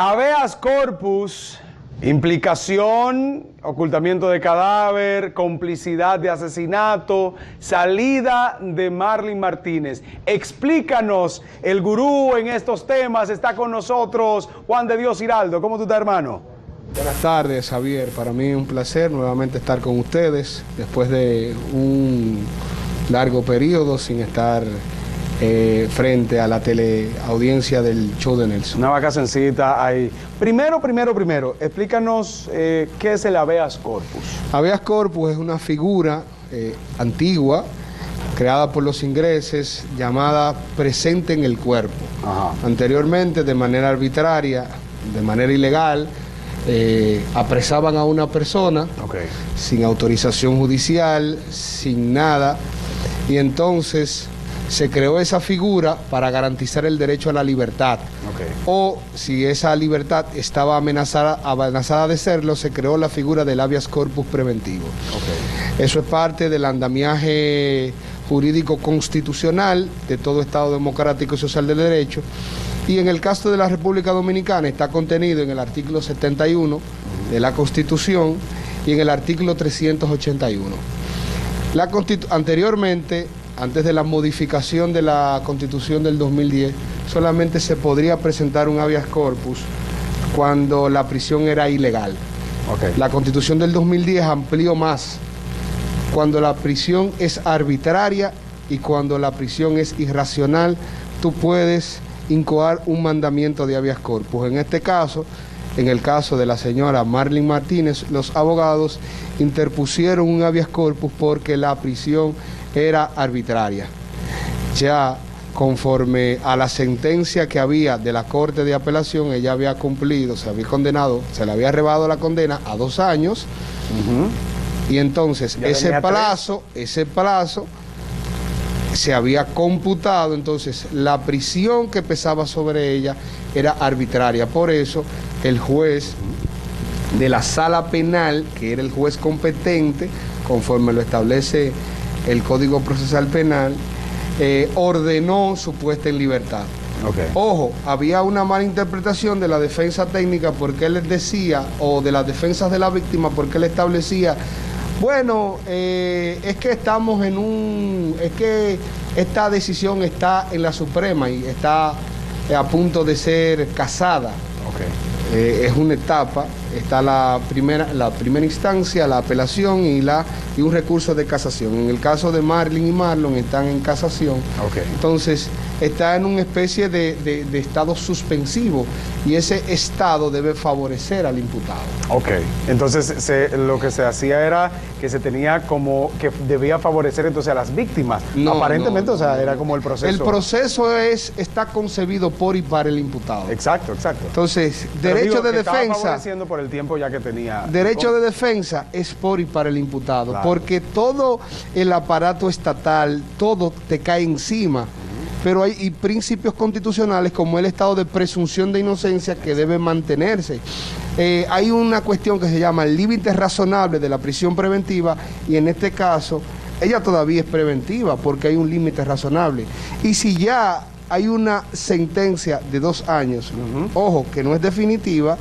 Habeas corpus, implicación, ocultamiento de cadáver, complicidad de asesinato, salida de Marlin Martínez. Explícanos, el gurú en estos temas está con nosotros, Juan de Dios Giraldo. ¿Cómo tú estás, hermano? Buenas tardes, Javier. Para mí es un placer nuevamente estar con ustedes después de un largo periodo sin estar frente a la teleaudiencia del show de Nelson. Una vacacioncita ahí. Primero, explícanos qué es el habeas corpus. Habeas corpus es una figura antigua, creada por los ingleses, llamada presente en el cuerpo. Ajá. Anteriormente, de manera arbitraria, de manera ilegal, apresaban a una persona sin autorización judicial, sin nada, y entonces se creó esa figura para garantizar el derecho a la libertad. O si esa libertad estaba amenazada de serlo, se creó la figura del habeas corpus preventivo. Eso es parte del andamiaje jurídico constitucional de todo Estado democrático y social de derecho. Y en el caso de la República Dominicana está contenido en el artículo 71 de la Constitución y en el artículo 381. Anteriormente, antes de la modificación de la Constitución del 2010, solamente se podría presentar un habeas corpus cuando la prisión era ilegal. La Constitución del 2010 amplió más cuando la prisión es arbitraria y cuando la prisión es irracional, tú puedes incoar un mandamiento de habeas corpus. En este caso, en el caso de la señora Marlin Martínez, los abogados interpusieron un habeas corpus porque la prisión era arbitraria. Ya conforme a la sentencia que había de la Corte de Apelación, ella había cumplido, se había condenado, se le había arrebado la condena a 2 años, y entonces ese plazo se había computado, entonces la prisión que pesaba sobre ella era arbitraria. Por eso el juez de la sala penal, que era el juez competente, conforme lo establece el Código Procesal Penal, ordenó su puesta en libertad. Ojo, había una mala interpretación de la defensa técnica porque él decía, o de las defensas de la víctima, porque él establecía, bueno, es que estamos es que esta decisión está en la Suprema y está a punto de ser casada. Es una etapa, está la primera instancia, la apelación y un recurso de casación. En el caso de Marlin y Marlon están en casación. Entonces está en una especie de estado suspensivo y ese estado debe favorecer al imputado. Entonces lo que se hacía era que se tenía como que debía favorecer entonces a las víctimas. Aparentemente, era como el proceso. El proceso está concebido por y para el imputado. Exacto. Entonces, derecho de defensa, favoreciendo por el tiempo ya que tenía. Derecho de defensa es por y para el imputado, porque todo el aparato estatal, todo te cae encima. Pero hay principios constitucionales como el estado de presunción de inocencia que debe mantenerse. Hay una cuestión que se llama el límite razonable de la prisión preventiva y en este caso ella todavía es preventiva porque hay un límite razonable. Y si ya hay una sentencia de 2 años, ojo, que no es definitiva,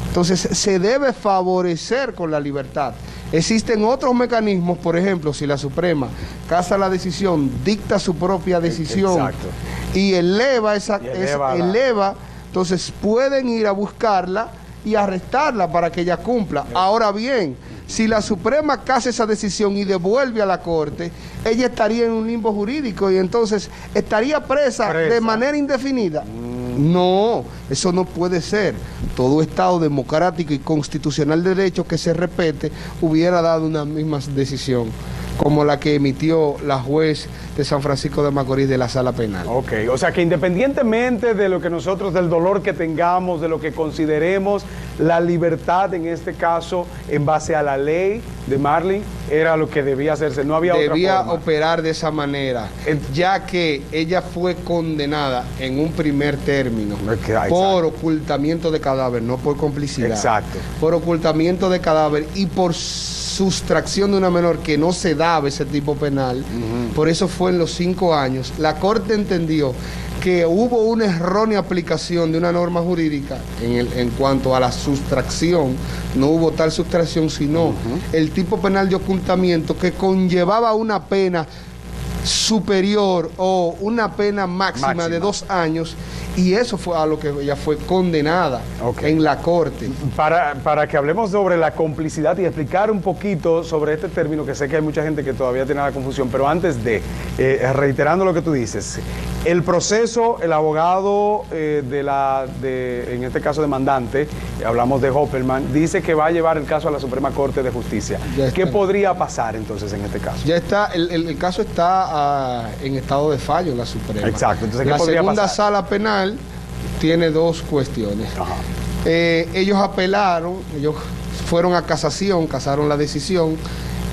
entonces se debe favorecer con la libertad. Existen otros mecanismos, por ejemplo, si la Suprema casa la decisión, dicta su propia decisión y eleva entonces pueden ir a buscarla y arrestarla para que ella cumpla. Ahora bien, si la Suprema casa esa decisión y devuelve a la Corte, ella estaría en un limbo jurídico y entonces estaría presa. De manera indefinida. No, eso no puede ser. Todo Estado democrático y constitucional de derecho que se respete hubiera dado una misma decisión como la que emitió la juez de San Francisco de Macorís de la Sala Penal. O sea que independientemente de lo que nosotros, del dolor que tengamos, de lo que consideremos, la libertad en este caso, en base a la ley de Marlin, era lo que debía hacerse, no había otra forma. Debía operar de esa manera, ya que ella fue condenada en un primer término por ocultamiento de cadáver, no por complicidad. Por ocultamiento de cadáver y por sustracción de una menor, que no se daba ese tipo penal. Por eso fue en los 5 años. La Corte entendió que hubo una errónea aplicación de una norma jurídica en cuanto a la sustracción. No hubo tal sustracción, sino el tipo penal de ocultamiento que conllevaba una pena superior o una pena máxima de 2 años, y eso fue a lo que ella fue condenada en la corte. Para que hablemos sobre la complicidad y explicar un poquito sobre este término, que sé que hay mucha gente que todavía tiene la confusión, pero antes de, reiterando lo que tú dices, el proceso, el abogado en este caso demandante, hablamos de Hopperman, dice que va a llevar el caso a la Suprema Corte de Justicia. ¿Qué podría pasar entonces en este caso? Ya está, el caso está en estado de fallo en la Suprema. Exacto. Entonces, ¿qué la podría segunda pasar? sala penal tiene 2 cuestiones. Ellos apelaron, ellos fueron a casación, casaron la decisión.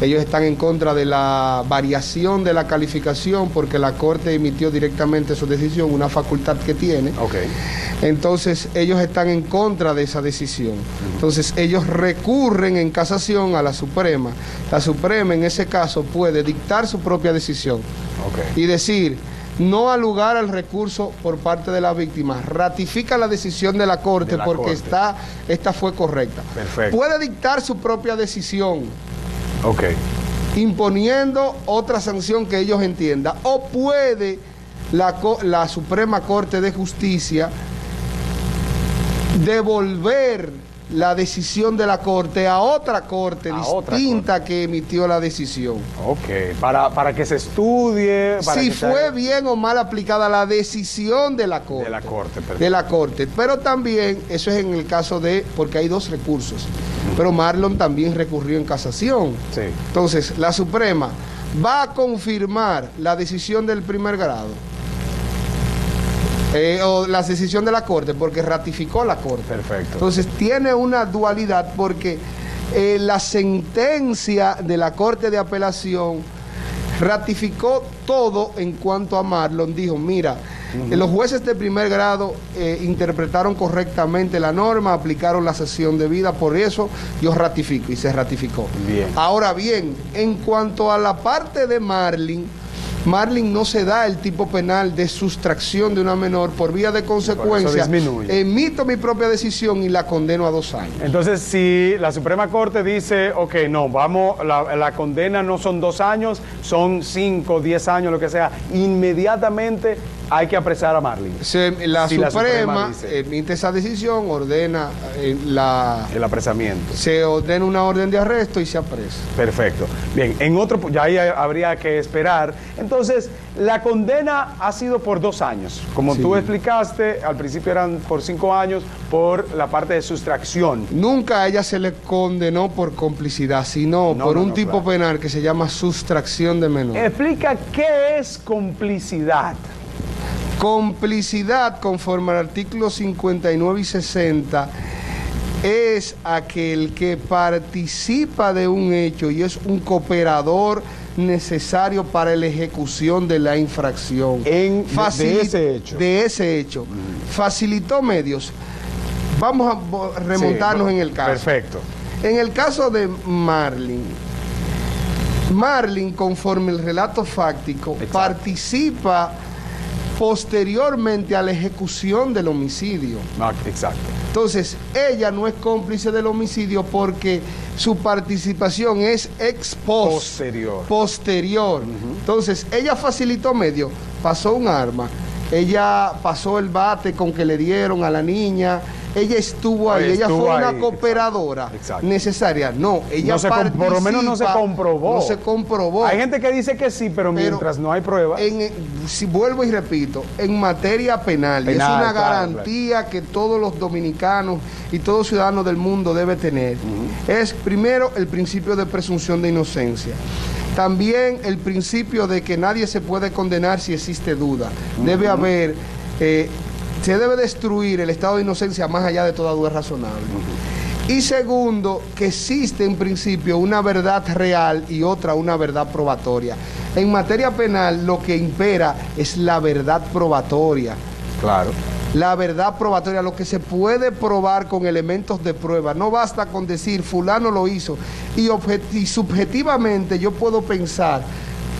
Ellos están en contra de la variación de la calificación porque la Corte emitió directamente su decisión, una facultad que tiene. Entonces, ellos están en contra de esa decisión. Entonces, ellos recurren en casación a la Suprema. La Suprema, en ese caso, puede dictar su propia decisión y decir: no al lugar al recurso por parte de la víctima, ratifica la decisión de la Corte porque esta fue correcta. Perfecto. Puede dictar su propia decisión, imponiendo otra sanción que ellos entiendan, o puede la Suprema Corte de Justicia devolver la decisión de la Corte a otra corte distinta que emitió la decisión. Para que se estudie. Si fue bien o mal aplicada la decisión de la Corte. De la Corte. Pero también, eso es en el caso porque hay 2 recursos. Pero Marlon también recurrió en casación. Entonces, la Suprema va a confirmar la decisión del primer grado. O la decisión de la Corte, porque ratificó la Corte. Perfecto. Entonces tiene una dualidad porque la sentencia de la Corte de Apelación ratificó todo en cuanto a Marlon. Dijo: mira, los jueces de primer grado interpretaron correctamente la norma, aplicaron la sanción debida, por eso yo ratifico, y se ratificó. Ahora bien, en cuanto a la parte de Marlin no se da el tipo penal de sustracción de una menor, por vía de consecuencia emito mi propia decisión y la condeno a 2 años. Entonces, si la Suprema Corte dice, no, la condena no son 2 años, son 5, 10 años, lo que sea, inmediatamente hay que apresar a Marlin. La Suprema emite esa decisión, ordena el apresamiento. Se ordena una orden de arresto y se apresa. Perfecto. Bien, ya ahí habría que esperar. Entonces, la condena ha sido por 2 años. Como tú explicaste, al principio eran por 5 años por la parte de sustracción. Nunca a ella se le condenó por complicidad, sino por un tipo penal que se llama sustracción de menor. Explica qué es complicidad. Complicidad, conforme al artículo 59 y 60, es aquel que participa de un hecho y es un cooperador necesario para la ejecución de la infracción. De ese hecho. De ese hecho. Facilitó medios. Vamos a remontarnos en el caso. Perfecto. En el caso de Marlin, conforme el relato fáctico, participa posteriormente a la ejecución del homicidio. Exacto. Entonces, ella no es cómplice del homicidio porque su participación es posterior. Entonces, ella facilitó medio, pasó un arma, ella pasó el bate con que le dieron a la niña, ella estuvo ahí, ella fue una cooperadora necesaria. No, ella participó. Por lo menos no se comprobó. No se comprobó. Hay gente que dice que sí, pero mientras no hay pruebas. Si vuelvo y repito, en materia penal es una garantía que todos los dominicanos y todo ciudadano del mundo debe tener. Es primero el principio de presunción de inocencia. También el principio de que nadie se puede condenar si existe duda. Debe haber... se debe destruir el estado de inocencia más allá de toda duda razonable. Y segundo, que existe en principio una verdad real y otra una verdad probatoria. En materia penal lo que impera es la verdad probatoria. Claro. La verdad probatoria, lo que se puede probar con elementos de prueba. No basta con decir fulano lo hizo y subjetivamente yo puedo pensar,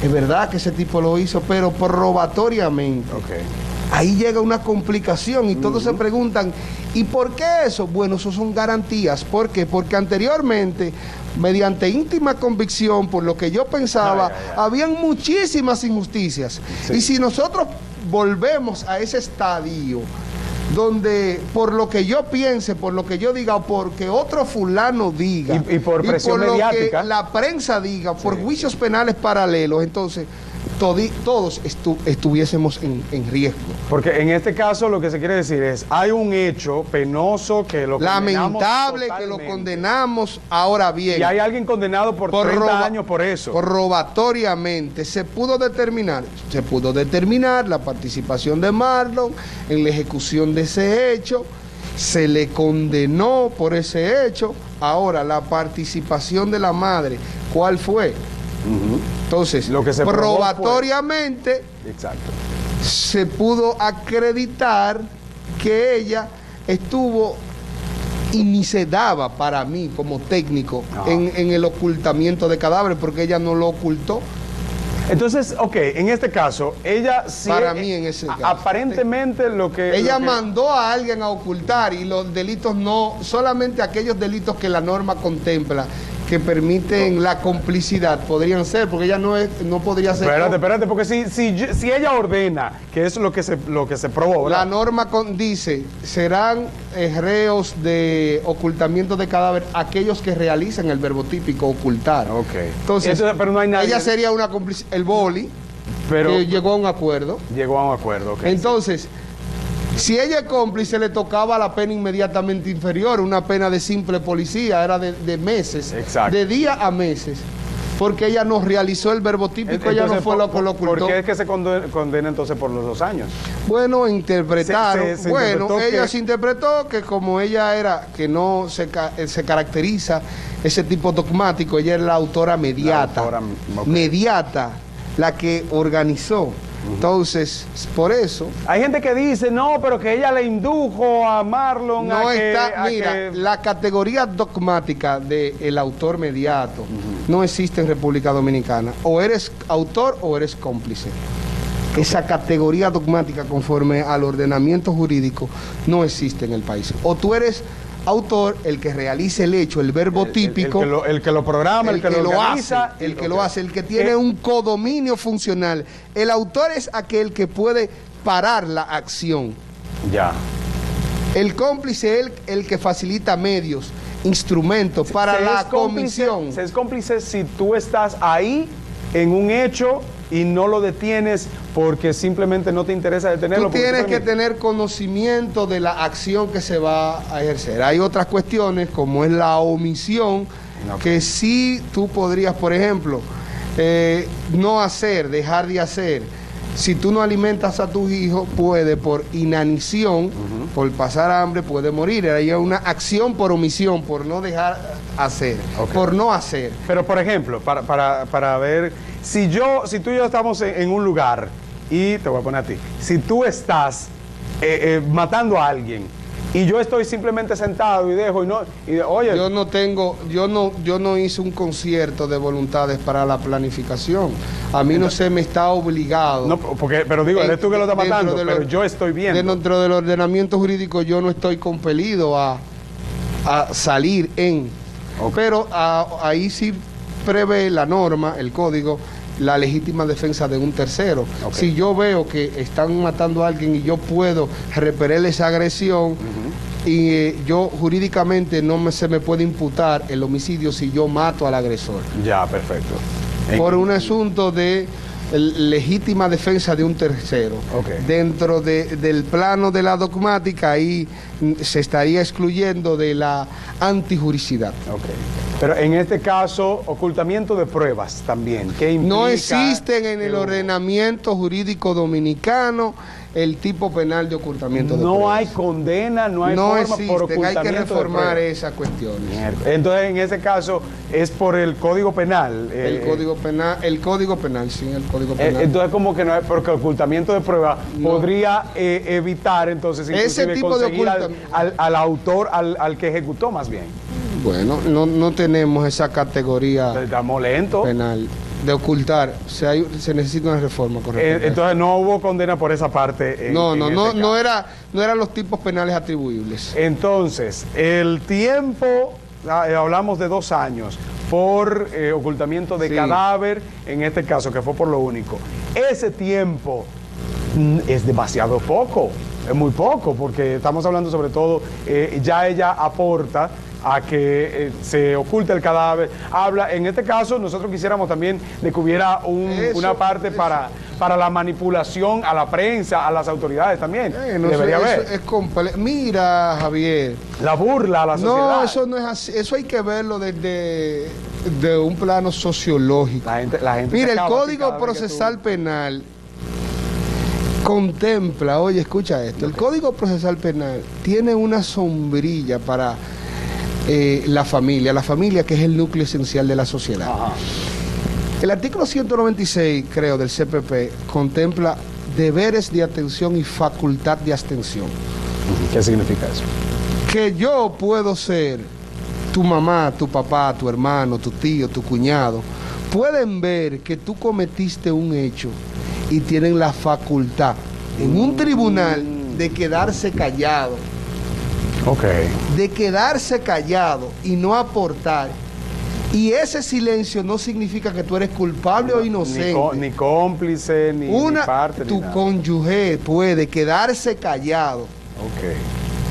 es verdad que ese tipo lo hizo, pero probatoriamente. ahí llega una complicación y todos se preguntan, ¿y por qué eso? Bueno, eso son garantías. ¿Por qué? Porque anteriormente, mediante íntima convicción, por lo que yo pensaba, habían muchísimas injusticias. Sí. Y si nosotros volvemos a ese estadio, donde por lo que yo piense, por lo que yo diga, o porque otro fulano diga, y por presión mediática, lo que la prensa diga, por juicios penales paralelos, entonces todos estuviésemos en riesgo. Porque en este caso lo que se quiere decir es, hay un hecho penoso que lo lamentable que lo condenamos, ahora bien. Y hay alguien condenado por 30 años por eso. Por robatoriamente. Se pudo determinar la participación de Marlon en la ejecución de ese hecho, se le condenó por ese hecho. Ahora, la participación de la madre, ¿cuál fue? Entonces, lo que se probatoriamente se pudo acreditar que ella estuvo y ni se daba para mí como técnico en el ocultamiento de cadáveres, porque ella no lo ocultó. Entonces, ok, en este caso, ella sí... Para mí en ese caso. Aparentemente lo que... Ella mandó a alguien a ocultar, y los delitos no, solamente aquellos delitos que la norma contempla, que permiten la complicidad, podrían ser, porque ella no podría ser... Espérate, porque si ella ordena, que es lo que se probó, ¿verdad? La norma dice, serán reos de ocultamiento de cadáver aquellos que realicen el verbo típico ocultar. Ok. Entonces, pero no hay nadie... ella sería una cómplice, el boli, que llegó a un acuerdo. Llegó a un acuerdo, ok. Entonces... Si ella es cómplice, le tocaba la pena inmediatamente inferior, una pena de simple policía, era de meses, de días a meses, porque ella no realizó el verbo típico. Entonces, ella no fue lo que lo ocultó. ¿Por qué es que se condena entonces por los 2 años? Bueno, interpretaron, ella se interpretó que como ella era, que no se caracteriza ese tipo dogmático, ella es la autora mediata, la que organizó. Entonces, por eso... Hay gente que dice, no, pero que ella le indujo a Marlon la categoría dogmática del autor mediato no existe en República Dominicana. O eres autor o eres cómplice. Esa categoría dogmática, conforme al ordenamiento jurídico, no existe en el país. O tú eres autor, el que realice el hecho, el verbo típico, el que lo programa, el que lo organiza, el que lo hace, el que tiene un codominio funcional. El autor es aquel que puede parar la acción. Ya. El cómplice es el que facilita medios, instrumentos para la comisión. Se es cómplice si tú estás ahí en un hecho y no lo detienes porque simplemente no te interesa detenerlo. Tú tienes que tener conocimiento de la acción que se va a ejercer. Hay otras cuestiones, como es la omisión, que sí tú podrías, por ejemplo, no hacer, dejar de hacer. Si tú no alimentas a tus hijos, puede por inanición, por pasar hambre, puede morir. Hay una acción por omisión, por no dejar hacer, por no hacer. Pero, por ejemplo, para ver, si tú y yo estamos en un lugar, y te voy a poner a ti, si tú estás matando a alguien, y yo estoy simplemente sentado y dejo oye, yo no hice un concierto de voluntades para la planificación. A mí no se me está obligado. No, pero digo, eres tú que lo estás matando, pero yo estoy viendo. Dentro del ordenamiento jurídico yo no estoy compelido a salir en. Pero ahí sí prevé la norma, el código, la legítima defensa de un tercero. Si yo veo que están matando a alguien y yo puedo repeler esa agresión, y yo jurídicamente se me puede imputar el homicidio si yo mato al agresor. Ya, perfecto. Por un asunto de legítima defensa de un tercero. Dentro del plano de la dogmática, ahí se estaría excluyendo de la antijuricidad. Pero en este caso, ocultamiento de pruebas también. ¿Qué implica? No existen en el ordenamiento jurídico dominicano el tipo penal de ocultamiento de pruebas. No hay condena, no hay forma existen, por ocultamiento. Hay que reformar esas cuestiones. Entonces, en ese caso, es por el Código Penal. El Código Penal, sí, el Código Penal. Entonces, como que no es porque ocultamiento de pruebas podría evitar, entonces, ese tipo conseguir de al autor, al que ejecutó más bien. Bueno, no tenemos esa categoría Estamos lentos. penal. de ocultar, se necesita una reforma, correcto. Entonces no hubo condena por esa parte. No eran los tipos penales atribuibles. Entonces, el tiempo, hablamos de 2 años por ocultamiento de cadáver, en este caso, que fue por lo único. Ese tiempo es demasiado poco, es muy poco, porque estamos hablando sobre todo, ya ella aporta a que se oculte el cadáver. Habla, en este caso, nosotros quisiéramos también de que hubiera una parte para la manipulación a la prensa, a las autoridades también. Debería haber. Mira, Javier. La burla a la sociedad. No, eso no es así. Eso hay que verlo desde un plano sociológico. La gente mira, el Código Procesal Penal contempla, oye, escucha esto, el Código Procesal Penal tiene una sombrilla para la familia que es el núcleo esencial de la sociedad. Ajá. El artículo 196, creo, del CPP contempla deberes de atención y facultad de abstención. ¿Qué significa eso? Que yo puedo ser tu mamá, tu papá, tu hermano, tu tío, tu cuñado, pueden ver que tú cometiste un hecho y tienen la facultad en un tribunal de quedarse callado. Okay. De quedarse callado y no aportar. Y ese silencio no significa que tú eres culpable o inocente. Ni cómplice, ni parte, tu ni nada. cónyuge puede quedarse callado. Okay.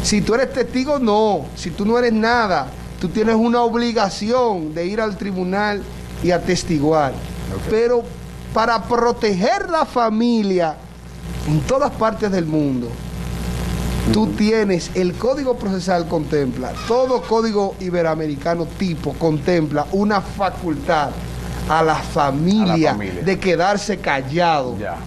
Si tú eres testigo, no. Si tú no eres nada, tú tienes una obligación de ir al tribunal y atestiguar. Okay. Pero para proteger la familia en todas partes del mundo, tú tienes, el Código Procesal contempla, todo código iberoamericano tipo contempla una facultad a la familia, de quedarse callado. Ya.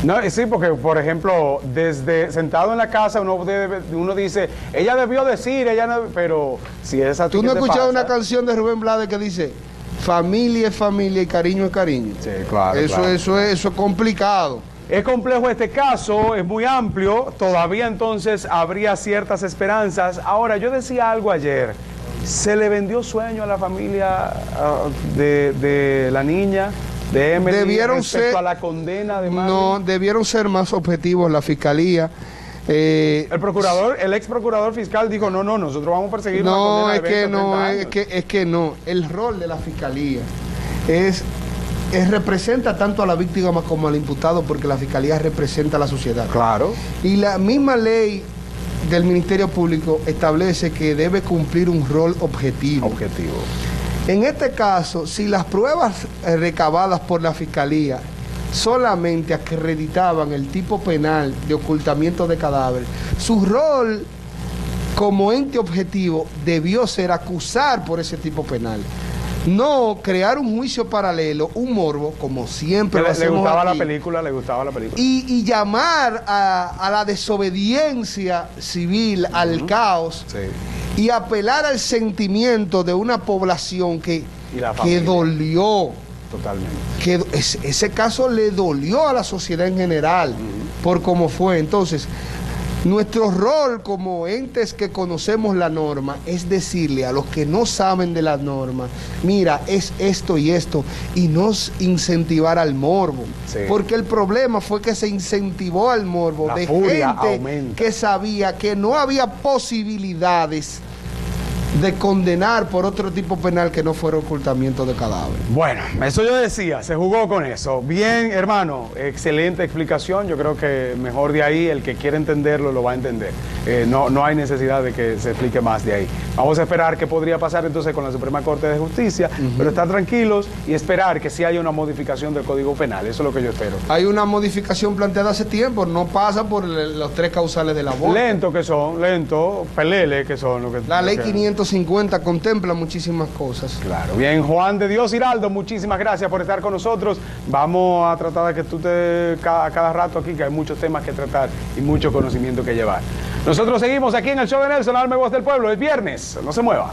No, sí, porque, por ejemplo, desde sentado en la casa uno dice, ella debió decir, pero si esa... ¿Tú no has escuchado una canción de Rubén Blades que dice, familia es familia y cariño es cariño? Sí, claro. Eso es complicado. Es complejo este caso, es muy amplio, todavía entonces habría ciertas esperanzas. Ahora, yo decía algo ayer, ¿se le vendió sueño a la familia de la niña, de Emily, respecto a la condena de Marley? No, debieron ser más objetivos la fiscalía. El ex procurador fiscal dijo, no, nosotros vamos a perseguir una condena de 20 años. Es que no, el rol de la fiscalía representa tanto a la víctima como al imputado, porque la fiscalía representa a la sociedad. Claro. Y la misma ley del Ministerio Público establece que debe cumplir un rol objetivo. En este caso, si las pruebas recabadas por la fiscalía solamente acreditaban el tipo penal de ocultamiento de cadáver, su rol como ente objetivo debió ser acusar por ese tipo penal. No crear un juicio paralelo, un morbo, como siempre lo hacemos le gustaba aquí, la película. Y llamar a la desobediencia civil, al caos, y apelar al sentimiento de una población que dolió. Totalmente. Que ese caso le dolió a la sociedad en general, por cómo fue. Entonces, nuestro rol como entes que conocemos la norma es decirle a los que no saben de la norma, mira, es esto y esto, y no incentivar al morbo. Sí. Porque el problema fue que se incentivó al morbo de gente que sabía que no había posibilidades de condenar por otro tipo penal que no fuera ocultamiento de cadáver. Bueno, eso yo decía, se jugó con eso. Bien, hermano, excelente explicación. Yo creo que mejor de ahí, el que quiera entenderlo lo va a entender. No hay necesidad de que se explique más de ahí. Vamos a esperar qué podría pasar entonces con la Suprema Corte de Justicia, pero estar tranquilos y esperar que sí haya una modificación del Código Penal. Eso es lo que yo espero. Hay una modificación planteada hace tiempo, no pasa por los 3 causales del aborto. Lento que son, pelele que son. La ley 550 contempla muchísimas cosas. Claro. Bien, Juan de Dios Hiraldo, muchísimas gracias por estar con nosotros. Vamos a tratar de que tú estés a cada rato aquí, que hay muchos temas que tratar y mucho conocimiento que llevar. Nosotros seguimos aquí en el show de Nelson, Alma y Voz del Pueblo. Es viernes, no se mueva.